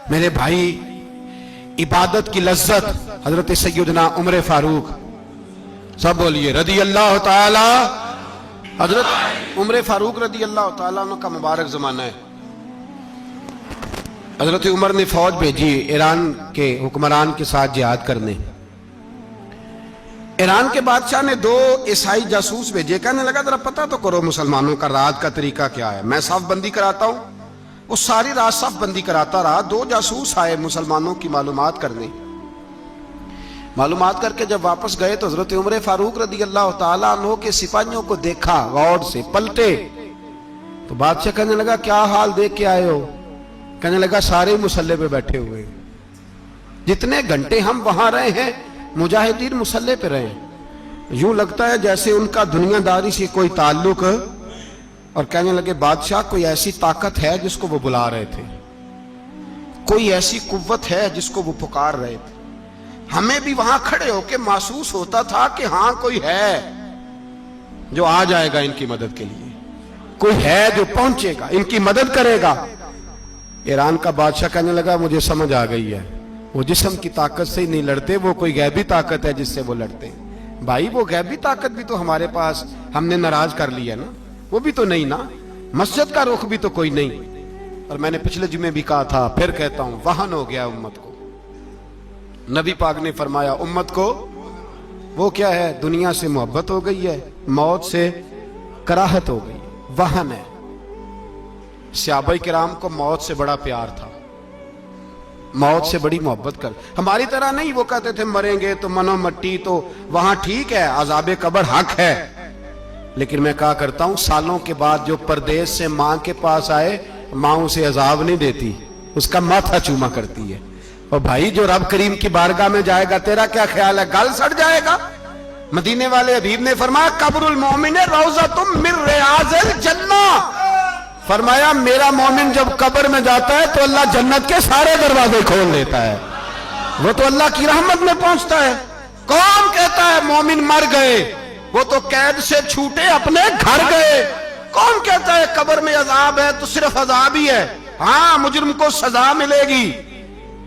میرے بھائی، عبادت کی لذت حضرت سیدنا عمر فاروق، سب بولیے رضی اللہ تعالی، حضرت عمر فاروق رضی اللہ تعالیٰ عنہ کا مبارک زمانہ ہے۔ حضرت عمر نے فوج بھیجی ایران کے حکمران کے ساتھ جہاد کرنے۔ ایران کے بادشاہ نے 2 عیسائی جاسوس بھیجے، کہنے لگا ذرا پتہ تو کرو مسلمانوں کا رات کا طریقہ کیا ہے، میں صف بندی کراتا ہوں۔ وہ ساری رات صف بندی کراتا رہا، 2 جاسوس آئے مسلمانوں کی معلومات کرنے۔ معلومات کر کے جب واپس گئے تو حضرت عمر فاروق رضی اللہ تعالیٰ عنہ کے سپاہیوں کو دیکھا، غور سے پلٹے تو بادشاہ کہنے لگا کیا حال دیکھ کے آئے ہو؟ کہنے لگا سارے مسلح پہ بیٹھے ہوئے، جتنے گھنٹے ہم وہاں رہے ہیں مجاہدین مسلح پہ رہے ہیں، یوں لگتا ہے جیسے ان کا دنیا داری سے کوئی تعلق۔ اور کہنے لگے بادشاہ کوئی ایسی طاقت ہے جس کو وہ بلا رہے تھے، کوئی ایسی قوت ہے جس کو وہ پکار رہے تھے، ہمیں بھی وہاں کھڑے ہو کے محسوس ہوتا تھا کہ ہاں کوئی ہے جو آ جائے گا ان کی مدد کے لیے، کوئی ہے جو پہنچے گا ان کی مدد کرے گا۔ ایران کا بادشاہ کہنے لگا مجھے سمجھ آ گئی ہے، وہ جسم کی طاقت سے ہی نہیں لڑتے، وہ کوئی غیبی طاقت ہے جس سے وہ لڑتے ہیں۔ بھائی وہ غیبی طاقت بھی تو ہمارے پاس ہم نے ناراض کر لیا نا، وہ بھی تو نہیں نا، مسجد کا رخ بھی تو کوئی نہیں۔ اور میں نے پچھلے جمعے بھی کہا تھا، پھر کہتا ہوں، وہن ہو گیا امت کو۔ نبی پاک نے فرمایا امت کو وہ کیا ہے، دنیا سے محبت ہو گئی ہے، موت سے کراہت ہو گئی، وہن ہے۔ صحابہ کرام کو موت سے بڑا پیار تھا، موت سے بڑی محبت کر، ہماری طرح نہیں، وہ کہتے تھے مریں گے تو منو مٹی، تو وہاں ٹھیک ہے عذاب قبر حق ہے، لیکن میں کہا کرتا ہوں سالوں کے بعد جو پردیس سے ماں کے پاس آئے، ماں اسے عذاب نہیں دیتی، اس کا ماتھا چوما کرتی ہے۔ اور بھائی جو رب کریم کی بارگاہ میں جائے گا تیرا کیا خیال ہے، گل سڑ جائے گا؟ مدینے والے حبیب نے فرمایا قبر المومن روضۃ من ریاض الجنہ، فرمایا میرا مومن جب قبر میں جاتا ہے تو اللہ جنت کے سارے دروازے کھول دیتا ہے، وہ تو اللہ کی رحمت میں پہنچتا ہے۔ کون کہتا ہے مومن مر گئے، وہ تو قید سے چھوٹے اپنے گھر گئے۔ کون کہتا ہے قبر میں عذاب ہے تو صرف عذاب ہی ہے، ہاں مجرم کو سزا ملے گی،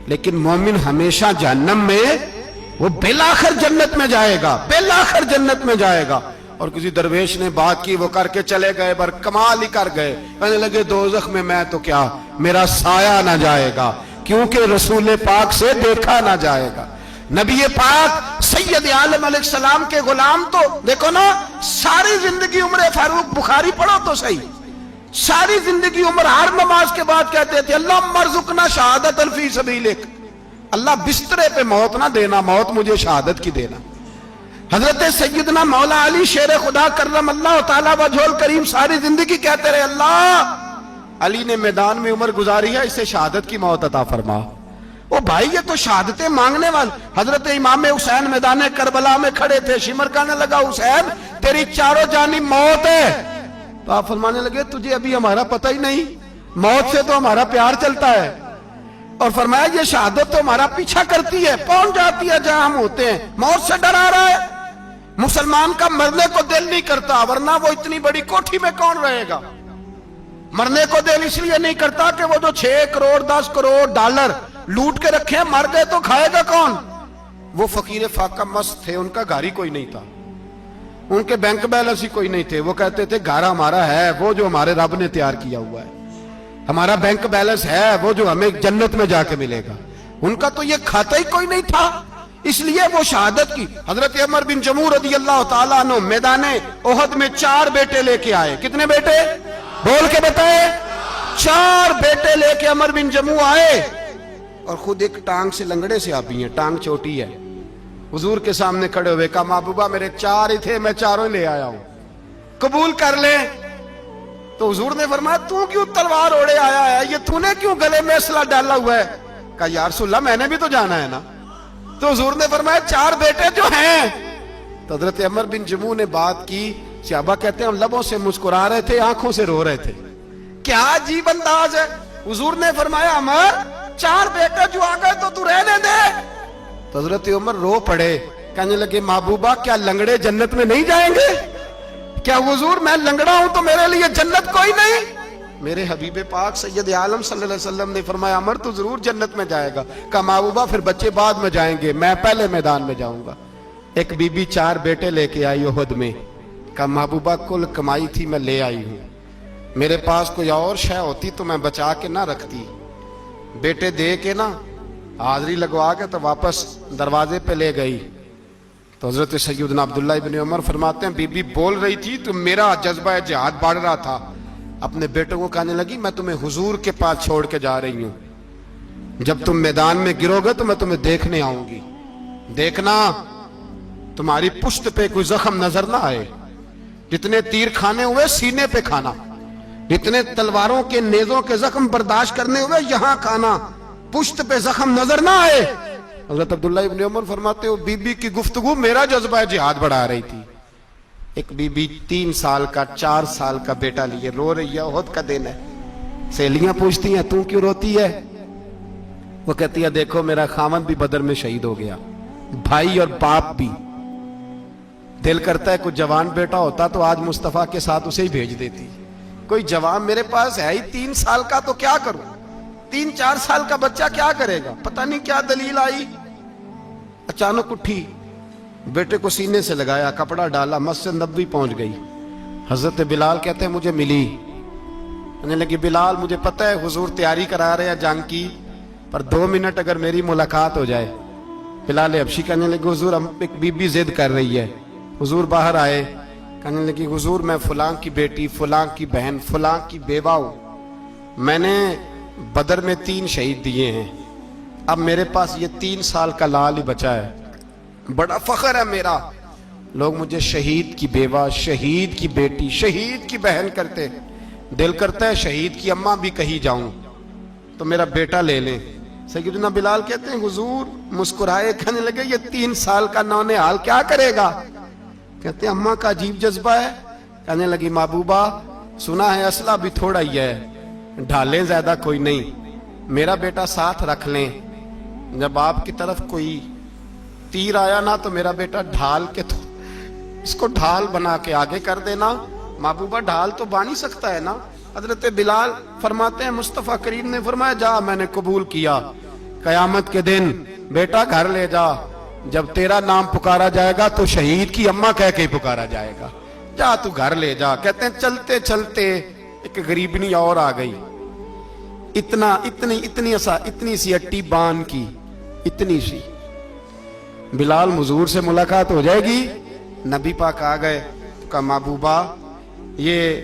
لیکن مومن ہمیشہ جہنم میں، وہ بالآخر جنت میں جائے گا، بالآخر جنت میں جائے گا۔ اور کسی درویش نے بات کی، وہ کر کے چلے گئے، بر کمال ہی کر گئے، کہنے لگے دوزخ میں میں تو کیا، میرا سایہ نہ جائے گا، کیونکہ رسول پاک سے دیکھا نہ جائے گا۔ نبی پاک سید عالم علیہ السلام کے غلام تو دیکھو نا، ساری زندگی عمر فاروق، بخاری پڑھو تو صحیح، ساری زندگی عمر ہر نماز کے بعد کہتے تھے اللہم ارزقنا شہادت فی سبیلک، اللہ بسترے پہ موت نہ دینا، موت مجھے شہادت کی دینا۔ حضرت سیدنا مولا علی شیر خدا کرم اللہ تعالیٰ وجہ الکریم ساری زندگی کہتے رہے اللہ علی نے میدان میں عمر گزاری ہے، اسے شہادت کی موت عطا فرما۔ او بھائی یہ تو شہادتیں مانگنے والے۔ حضرت امام حسین میدان کربلا میں کھڑے تھے، شمر کہنے لگا حسین تیری چاروں جانب موت ہے، تو آپ فرمانے لگے تجھے ابھی ہمارا پتہ ہی نہیں، موت سے تو ہمارا پیار چلتا ہے۔ اور فرمایا یہ شہادت تو ہمارا پیچھا کرتی ہے، پہنچ جاتی ہے جہاں ہم ہوتے ہیں، موت سے ڈرا رہا ہے۔ مسلمان کا مرنے کو دل نہیں کرتا، ورنہ وہ اتنی بڑی کوٹھی میں کون رہے گا؟ مرنے کو دل اس لیے نہیں کرتا کہ وہ جو 6 کروڑ 10 کروڑ ڈالر لوٹ کے رکھے ہیں، مر گئے تو کھائے گا کون؟ وہ فقیر فاقہ مست تھے، ان کا گھر ہی کوئی نہیں تھا، ان کے بینک بیلنس ہی کوئی نہیں تھے، وہ کہتے تھے گھر ہمارا ہے وہ جو ہمارے رب نے تیار کیا ہوا ہے، ہمارا بینک بیلنس ہے وہ جو ہمیں جنت میں جا کے ملے گا۔ ان کا تو یہ کھاتا ہی کوئی نہیں تھا، اس لیے وہ شہادت کی۔ حضرت عمر بن جموع رضی اللہ تعالیٰ عنہ میدان احد میں 4 بیٹے لے کے آئے۔ کتنے بیٹے؟ بول کے بتائے۔ 4 بیٹے لے کے عمر بن جموع آئے، اور خود ایک ٹانگ سے لنگڑے سے آپی ہیں، ٹانگ چھوٹی ہے، حضور کے سامنے کھڑے ہوئے کہا محبوبہ میرے 4 ہی تھے، میں 4 ہی لے آیا ہوں، قبول کر لیں۔ تو حضور نے فرمایا تو کیوں تلوار اوڑے آیا ہے، یہ تو نے کیوں گلے میں اسلحہ ڈالا ہوا ہے؟ کہا یا رسول اللہ میں نے بھی تو جانا ہے نا۔ تو حضور نے فرمایا 4 بیٹے جو ہیں۔ تو حضرت عمر بن جموع نے بات کی، صحابہ کہتے ہیں ہم لبوں سے مسکرا رہے تھے، آنکھوں سے رو رہے تھے، کیا عجیب انداز ہے۔ حضور نے فرمایا عمر 4 بیٹے جو آ گئے تو رہنے دے۔ تو حضرت عمر رو پڑے، کہنے لگے محبوبہ کیا لنگڑے جنت میں نہیں جائیں گے؟ کیا حضور میں لنگڑا ہوں تو میرے لیے جنت کوئی نہیں؟ میرے حبیب پاک سید عالم صلی اللہ علیہ وسلم نے فرمایا عمر تو ضرور جنت میں جائے گا. کہا محبوبہ پھر بچے بعد میں جائیں گے, میں پہلے میدان میں جاؤں گا. ایک بی بی 4 بیٹے لے کے آئی احد میں. کہا محبوبہ کل کمائی تھی میں لے آئی ہوں, میرے پاس کوئی اور شے ہوتی تو میں بچا کے نہ رکھتی. بیٹے دے کے نا حاضری لگوا کے تو واپس دروازے پہ لے گئی. تو حضرت سیدنا عبداللہ ابن عمر فرماتے ہیں بی بی بول رہی تھی تو میرا جذبہ جہاد بڑھ رہا تھا. اپنے بیٹوں کو کہنے لگی میں تمہیں حضور کے پاس چھوڑ کے جا رہی ہوں, جب تم میدان میں گرو گے تو میں تمہیں دیکھنے آؤں گی. دیکھنا تمہاری پشت پہ کوئی زخم نظر نہ آئے, جتنے تیر کھانے ہوئے سینے پہ کھانا, جتنے تلواروں کے نیزوں کے زخم برداشت کرنے ہوئے یہاں کھانا, پشت پہ زخم نظر نہ آئے. حضرت عبداللہ ابن عمر فرماتے ہو بی بی کی گفتگو میرا جذبہ جہاد بڑھا رہی تھی. ایک بی بی 3 سال کا 4 سال کا بیٹا لیے رو رہی ہے, احد کا دن ہے. سہیلیاں پوچھتی ہیں تو کیوں روتی ہے؟ وہ کہتی ہے دیکھو میرا خاوند بھی بدر میں شہید ہو گیا, بھائی اور باپ بھی. دل کرتا ہے کوئی جوان بیٹا ہوتا تو آج مصطفیٰ کے ساتھ اسے ہی بھیج دیتی. کوئی جوان میرے پاس ہے ہی 3 سال کا تو کیا کروں, 3-4 سال کا بچہ کیا کرے گا؟ پتہ نہیں کیا دلیل آئی. اچانک اٹھی, بیٹے کو سینے سے لگایا, کپڑا ڈالا, مسجد نبوی پہنچ گئی. حضرت بلال کہتے ہیں مجھے ملی, کہنے لگی بلال مجھے پتہ ہے حضور تیاری کرا رہے ہیں جنگ کی, پر 2 منٹ اگر میری ملاقات ہو جائے. بلال حبشی کہنے لگے حضور ہم ایک بی بی ضد کر رہی ہے. حضور باہر آئے, کہنے لگی حضور میں فلاں کی بیٹی, فلاں کی بہن, فلاں کی بیوہ ہوں, میں نے بدر میں 3 شہید دیے ہیں, اب میرے پاس یہ 3 سال کا لال ہی بچا ہے, بڑا فخر ہے میرا. لوگ مجھے شہید کی بیوہ, شہید کی بیٹی, شہید کی بہن کرتے. دل کرتا ہے شہید کی اماں بھی کہیں جاؤں تو میرا بیٹا لے لیں. سیدنا بلال کہتے ہیں حضور مسکرائے, کہنے لگے یہ 3 سال کا نونہال کیا کرے گا؟ کہتے ہیں اماں کا عجیب جذبہ ہے. کہنے لگی محبوبہ سنا ہے اسلحہ بھی تھوڑا ہی ہے, ڈھالیں زیادہ کوئی نہیں, میرا بیٹا ساتھ رکھ لیں, جب آپ کی طرف کوئی تیر آیا نا تو میرا بیٹا ڈھال کے تو اس کو ڈھال بنا کے آگے کر دینا. محبوبہ ڈھال تو بانی سکتا ہے نا. حضرت بلال فرماتے ہیں مصطفیٰ کریم نے فرمایا جا میں نے قبول کیا, قیامت کے دن بیٹا گھر لے جا, جب تیرا نام پکارا جائے گا تو شہید کی اماں کہہ کے پکارا جائے گا, جا تو گھر لے جا. کہتے ہیں چلتے چلتے ایک غریبنی اور آ گئی, اتنی سی اٹی بان کی, اتنی سی. بلال حضور سے ملاقات ہو جائے گی. نبی پاک آ گئے, کہا محبوبہ یہ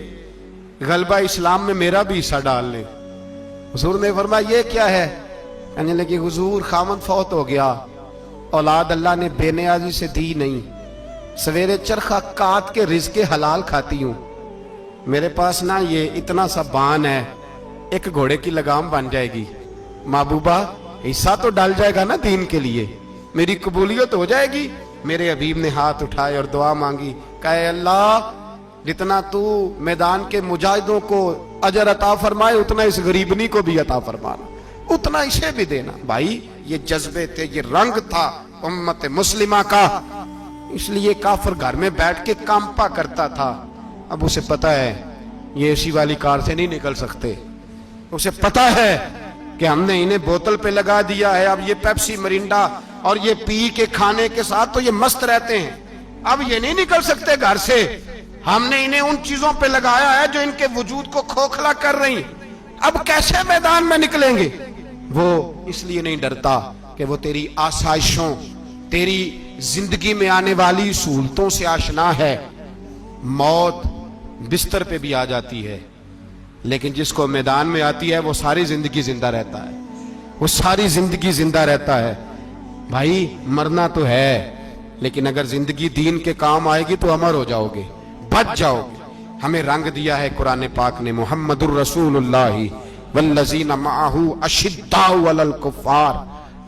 غلبہ اسلام میں میرا بھی حصہ ڈال لیں. حضور نے فرمایا یہ کیا ہے؟ کہنے لگی حضور خاوند فوت ہو گیا, اولاد اللہ نے بے نیازی سے دی نہیں, سویرے چرخہ کاٹ کے رزق حلال کھاتی ہوں, میرے پاس نا یہ اتنا سا بان ہے, ایک گھوڑے کی لگام بن جائے گی. محبوبہ حصہ تو ڈال جائے گا نا دین کے لیے, میری قبولیت ہو جائے گی. میرے حبیب نے ہاتھ اٹھائے اور دعا مانگی, کہے اللہ جتنا تو میدان کے مجاہدوں کو اجر عطا فرمائے اتنا اس غریبنی کو بھی عطا فرمانا, اتنا اسے بھی دینا. بھائی یہ جذبے تھے, یہ رنگ تھا امت مسلمہ کا, اس لیے کافر گھر میں بیٹھ کے کانپا کرتا تھا. اب اسے پتا ہے یہ اے سی والی کار سے نہیں نکل سکتے, اسے پتا ہے کہ ہم نے انہیں بوتل پہ لگا دیا ہے, اب یہ پیپسی مرینڈا اور یہ پی کے کھانے کے ساتھ تو یہ مست رہتے ہیں, اب یہ نہیں نکل سکتے گھر سے, ہم نے انہیں ان چیزوں پہ لگایا ہے جو ان کے وجود کو کھوکھلا کر رہی, اب کیسے میدان میں نکلیں گے؟ وہ اس لیے نہیں ڈرتا کہ وہ تیری آسائشوں, تیری زندگی میں آنے والی سہولتوں سے آشنا ہے. موت بستر پہ بھی آ جاتی ہے, لیکن جس کو میدان میں آتی ہے وہ ساری زندگی زندہ رہتا ہے, وہ ساری زندگی زندہ رہتا ہے. بھائی مرنا تو ہے, لیکن اگر زندگی دین کے کام آئے گی تو امر ہو جاؤ گے, بچ جاؤ گے. ہمیں رنگ دیا ہے قرآن پاک نے, محمد الرسول اللہ والذین معہ اشداء علی الکفار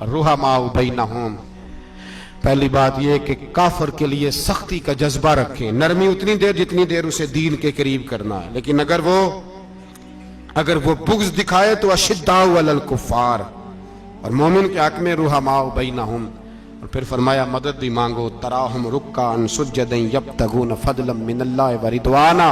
رحماء بینہم. پہلی بات یہ کہ کافر کے لیے سختی کا جذبہ رکھیں, نرمی اتنی دیر جتنی دیر اسے دین کے قریب کرنا ہے, لیکن اگر وہ بغض دکھائے تو اشداء علی الکفار, اور مومن کے حق میں رحماء بینہم. اور پھر فرمایا مدد بھی مانگو, تراہم رکعا سجدا یبتغون فضلا من اللہ ورضوانا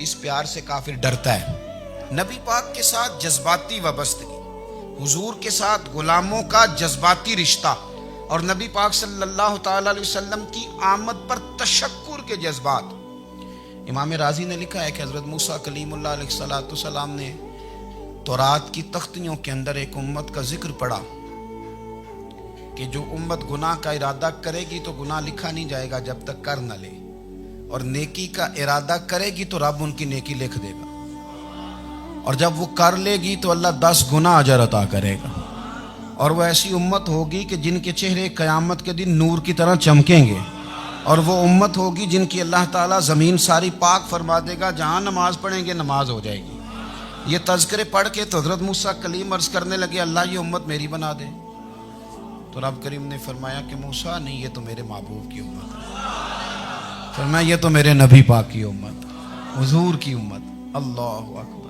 اس پیار سے کافر ڈرتا ہے. نبی پاک کے ساتھ جذباتی وابستگی، حضور کے ساتھ غلاموں کا جذباتی رشتہ، اور نبی پاک صلی اللہ تعالی علیہ وسلم کی آمد پر تشکر کے جذبات. امام رازی نے لکھا ہے کہ حضرت موسیٰ کلیم اللہ علیہ السلام نے تورات کی تختیوں کے اندر ایک امت کا ذکر پڑھا کہ جو امت گناہ کا ارادہ کرے گی تو گناہ لکھا نہیں جائے گا جب تک کر نہ لے، اور نیکی کا ارادہ کرے گی تو رب ان کی نیکی لکھ دے گا، اور جب وہ کر لے گی تو اللہ 10 گنا اجر عطا کرے گا. اور وہ ایسی امت ہوگی کہ جن کے چہرے قیامت کے دن نور کی طرح چمکیں گے، اور وہ امت ہوگی جن کی اللہ تعالیٰ زمین ساری پاک فرما دے گا، جہاں نماز پڑھیں گے نماز ہو جائے گی. یہ تذکرے پڑھ کے تو حضرت موسیٰ کلیم عرض کرنے لگے اللہ یہ امت میری بنا دے. تو رب کریم نے فرمایا کہ موسیٰ نہیں، یہ تو میرے محبوب کی امت ہے. فرمایا یہ تو میرے نبی پاک کی امت، حضور کی امت. اللہ اکبر.